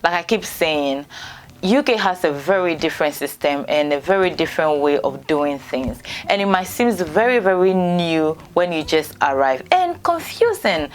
like I keep saying, UK has a very different system and a very different way of doing things, and it might seem very, very new when you just arrive and confusing.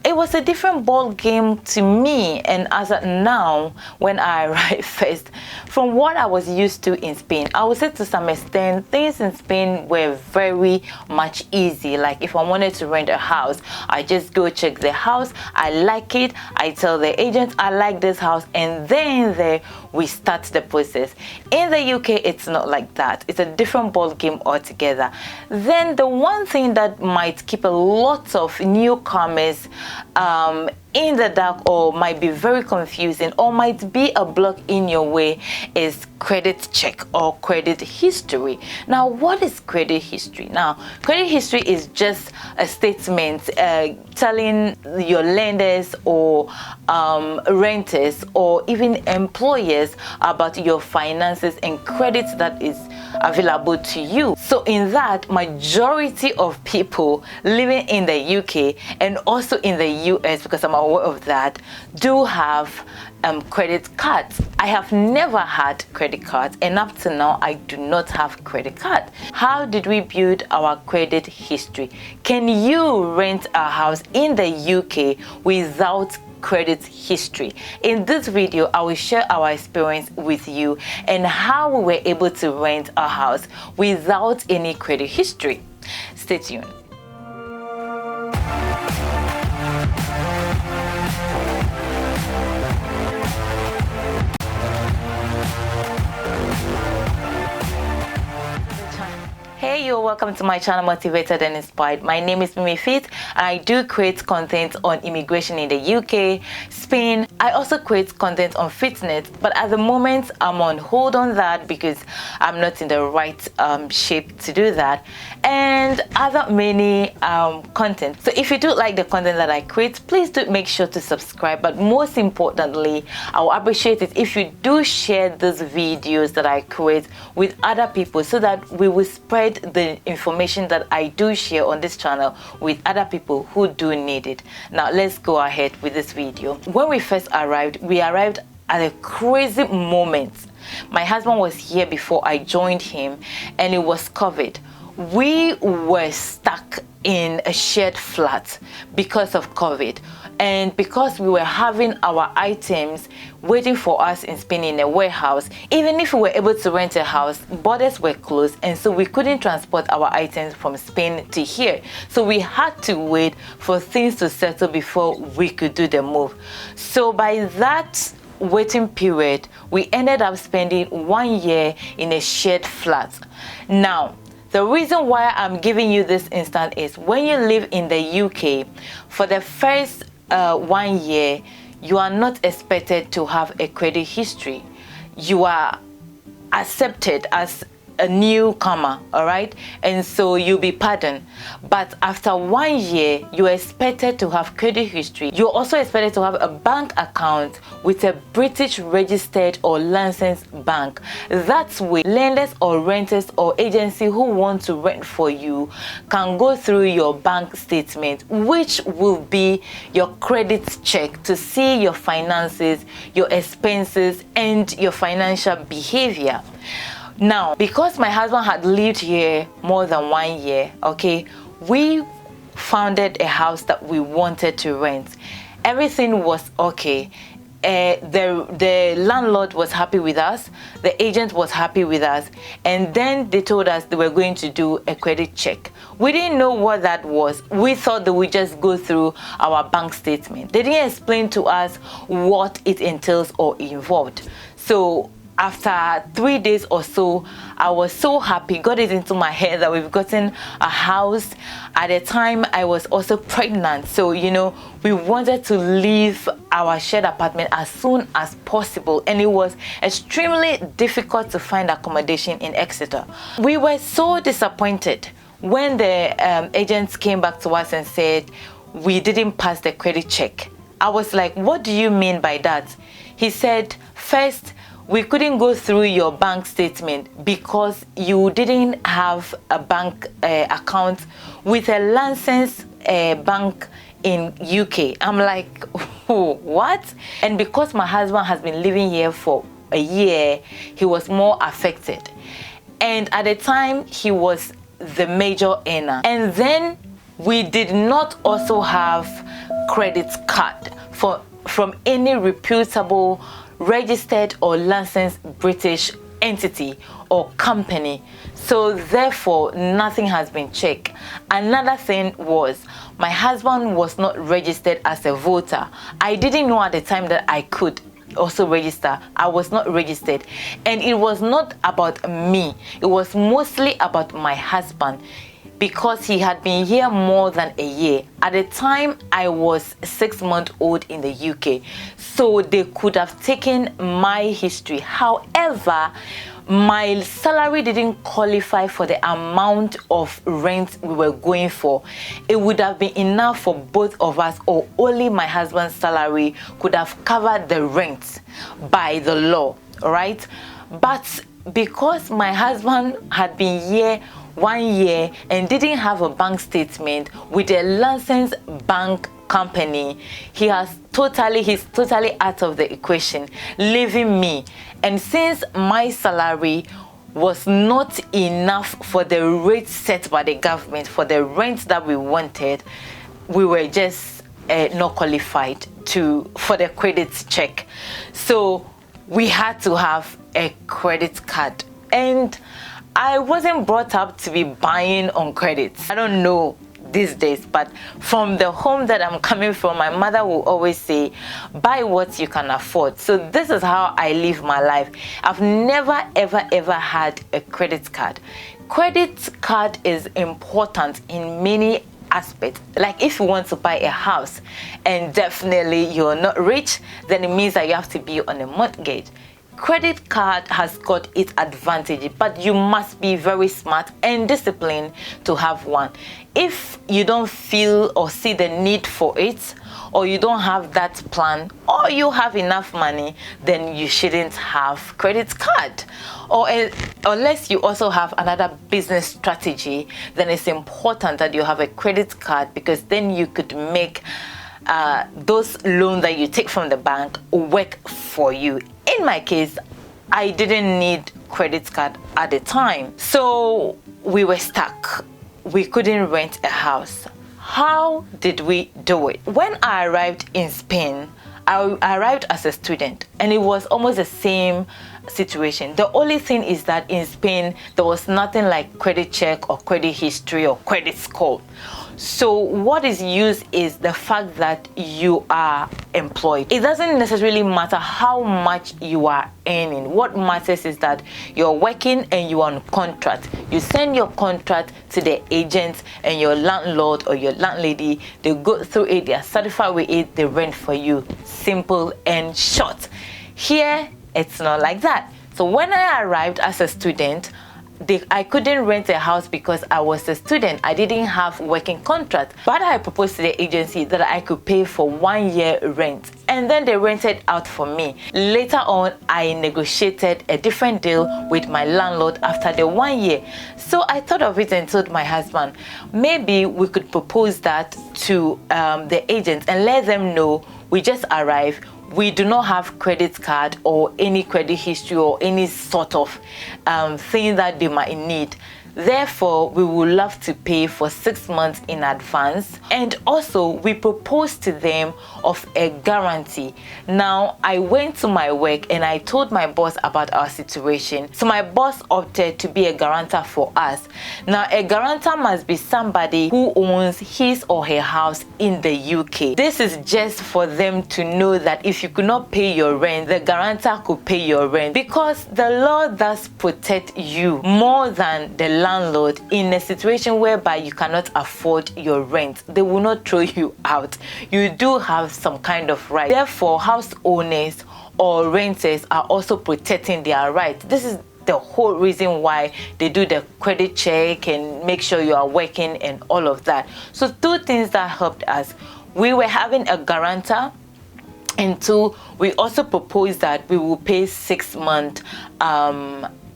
It was a different ball game to me, and as of now, when I arrived first, from what I was used to in Spain, I would say to some extent things in Spain were very much easy. Like if I wanted to rent a house, I just go check the house, I like it, I tell the agent I like this house, and then there we start the process. In the UK, it's not like that. It's a different ball game altogether. Then the one thing that might keep a lot of newcomers in the dark, or might be very confusing, or might be a block in your way, is credit check or credit history. Now, what is credit history? Now, credit history is just a statement telling your lenders or renters or even employers about your finances and credits that is available to you. So in that, majority of people living in the UK and also in the US, because I'm aware of that, do have credit cards. I have never had credit cards, and up to now I do not have credit card. How did we build our credit history? Can you rent a house in the UK without credit history? In this video, I will share our experience with you and how we were able to rent a house without any credit history. Stay tuned. Hey, you're welcome to my channel, Motivated and Inspired. My name is Mimi Fit, and I do create content on immigration in the UK, Spain. I also create content on fitness, but at the moment I'm on hold on that because I'm not in the right shape to do that, and other many content. So if you do like the content that I create, please do make sure to subscribe. But most importantly, I will appreciate it if you do share these videos that I create with other people, so that we will spread the information that I do share on this channel with other people who do need it. Now let's go ahead with this video. When we first arrived, we arrived at a crazy moment. My husband was here before I joined him, and it was COVID. We were stuck in a shared flat because of COVID, and because we were having our items waiting for us in Spain in a warehouse. Even if we were able to rent a house, borders were closed, and so we couldn't transport our items from Spain to here. So we had to wait for things to settle before we could do the move. So by that waiting period, we ended up spending 1 year in a shared flat. Now, the reason why I'm giving you this instant is when you live in the UK, for the first 1 year, you are not expected to have a credit history. You are accepted as a newcomer, all right, and so you'll be pardoned. But after 1 year, you're expected to have credit history. You're also expected to have a bank account with a British registered or licensed bank. That's where lenders or renters or agency who want to rent for you can go through your bank statement, which will be your credit check to see your finances, your expenses, and your financial behavior. Now, because my husband had lived here more than 1 year, okay, we founded a house that we wanted to rent. Everything was okay. The landlord was happy with us, the agent was happy with us, and then they told us they were going to do a credit check. We didn't know what that was. We thought they would just go through our bank statement. They didn't explain to us what it entails or involved. So after 3 days or so, I was so happy, got it into my head that we've gotten a house. At the time, I was also pregnant. So, you know, we wanted to leave our shared apartment as soon as possible. And it was extremely difficult to find accommodation in Exeter. We were so disappointed when the agents came back to us and said, we didn't pass the credit check. I was like, what do you mean by that? He said, first, we couldn't go through your bank statement because you didn't have a bank account with a licensed bank in UK. I'm like, What? And because my husband has been living here for a year, he was more affected. And at the time, he was the major earner. And then we did not also have credit card from any reputable, registered or licensed British entity or company. So therefore, nothing has been checked. Another thing was, my husband was not registered as a voter. I didn't know at the time that I could also register. I was not registered. And it was not about me. It was mostly about my husband, because he had been here more than a year. At the time, I was 6 months old in the UK. So they could have taken my history. However, my salary didn't qualify for the amount of rent we were going for. It would have been enough for both of us, or only my husband's salary could have covered the rent by the law, right? But because my husband had been here 1 year and didn't have a bank statement with a licensed bank company, he's totally out of the equation, leaving me. And since my salary was not enough for the rate set by the government for the rent that we wanted, we were just not qualified for the credit check. So we had to have a credit card. And I wasn't brought up to be buying on credit. I don't know these days, but from the home that I'm coming from, my mother will always say, buy what you can afford. So this is how I live my life. I've never ever had a credit card. Credit card is important in many aspects. Like if you want to buy a house and definitely you're not rich, then it means that you have to be on a mortgage. Credit card has got its advantage, but you must be very smart and disciplined to have one. If you don't feel or see the need for it, or you don't have that plan, or you have enough money, then you shouldn't have credit card. Or unless you also have another business strategy, then it's important that you have a credit card, because then you could make those loans that you take from the bank work for you. In my case, I didn't need credit card at the time, so we were stuck. We couldn't rent a house. How did we do it? When I arrived in Spain, I arrived as a student, and it was almost the same situation. The only thing is that in Spain, there was nothing like credit check or credit history or credit score. So what is used is the fact that you are employed. It doesn't necessarily matter how much you are earning. What matters is that you're working and you're on contract. You send your contract to the agent, and your landlord or your landlady, they go through it, they are satisfied with it, they rent for you. Simple and short. Here, it's not like that. So when I arrived as a student, I couldn't rent a house because I was a student. I didn't have working contract, but I proposed to the agency that I could pay for 1 year rent, and then they rented out for me. Later on, I negotiated a different deal with my landlord after the 1 year. So I thought of it and told my husband, maybe we could propose that to the agents and let them know we just arrived. We do not have credit card or any credit history or any sort of thing that they might need. Therefore, we would love to pay for 6 months in advance. And also, we proposed to them of a guarantee. Now, I went to my work and I told my boss about our situation. So my boss opted to be a guarantor for us. Now, a guarantor must be somebody who owns his or her house in the UK. This is just for them to know that if you could not pay your rent, the guarantor could pay your rent, because the law does protect you more than the landlord in a situation whereby you cannot afford your rent. They will not throw you out. You do have some kind of right. Therefore, house owners or renters are also protecting their rights. This is the whole reason why they do the credit check and make sure you are working and all of that. So 2 things that helped us. We were having a guarantor, and 2, we also proposed that we will pay 6 months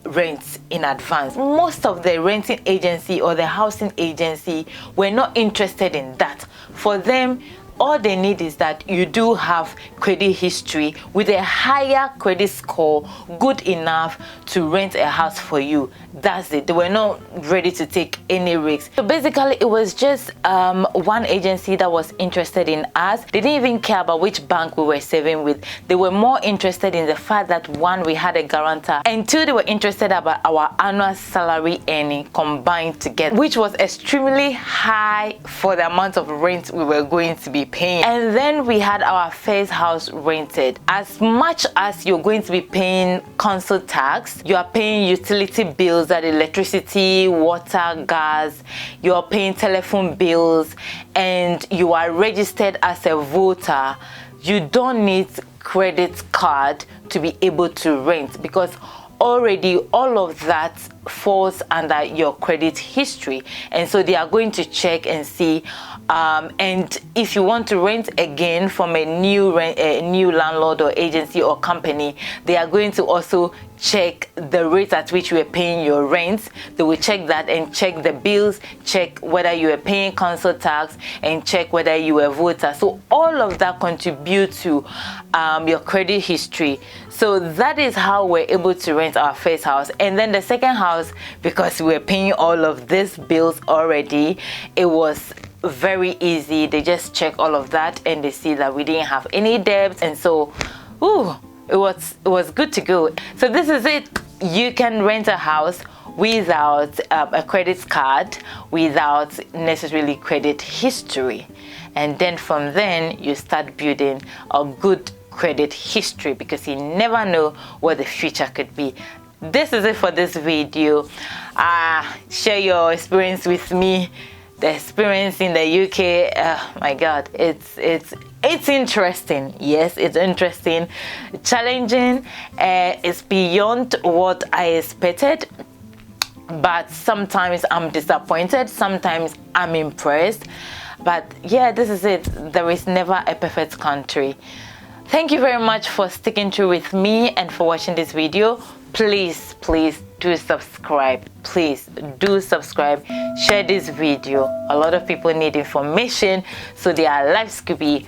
rents in advance. Most of the renting agency or the housing agency were not interested in that. For them, all they need is that you do have credit history with a higher credit score, good enough to rent a house for you. That's it. They were not ready to take any risks. So basically, it was just one agency that was interested in us. They didn't even care about which bank we were saving with. They were more interested in the fact that, one, we had a guarantor, and two, they were interested about our annual salary earning combined together, which was extremely high for the amount of rent we were going to be paying. And then we had our first house rented. As much as you're going to be paying council tax, you are paying utility bills, that electricity, water, gas, you're paying telephone bills, and you are registered as a voter, you don't need credit card to be able to rent, because already all of that falls under your credit history. And so they are going to check and see, and if you want to rent again from a new landlord or agency or company, they are going to also check the rate at which you are paying your rent. They will check that and check the bills, check whether you are paying council tax, and check whether you are a voter. So all of that contributes to your credit history. So that is how we're able to rent our first house. And then the second house, because we were paying all of these bills already, it was very easy. They just check all of that and they see that we didn't have any debts, and so it was good to go. So this is it. You can rent a house without a credit card, without necessarily credit history, and then from then you start building a good credit history, because you never know what the future could be. This is it for this video. Share your experience with me. The experience in the UK, my God, it's interesting. Yes, it's interesting, challenging. It's beyond what I expected, but sometimes I'm disappointed, sometimes I'm impressed. But yeah, this is it. There is never a perfect country. Thank you very much for sticking through with me and for watching this video. Please do subscribe. Please do subscribe. Share this video. A lot of people need information so their lives could be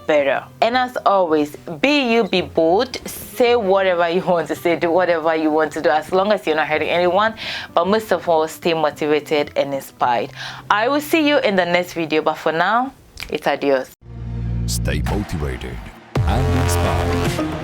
better. And as always, be you, be bold. Say whatever you want to say, do whatever you want to do, as long as you're not hurting anyone. But most of all, stay motivated and inspired. I will see you in the next video, but for now, it's adios. Stay motivated and inspired.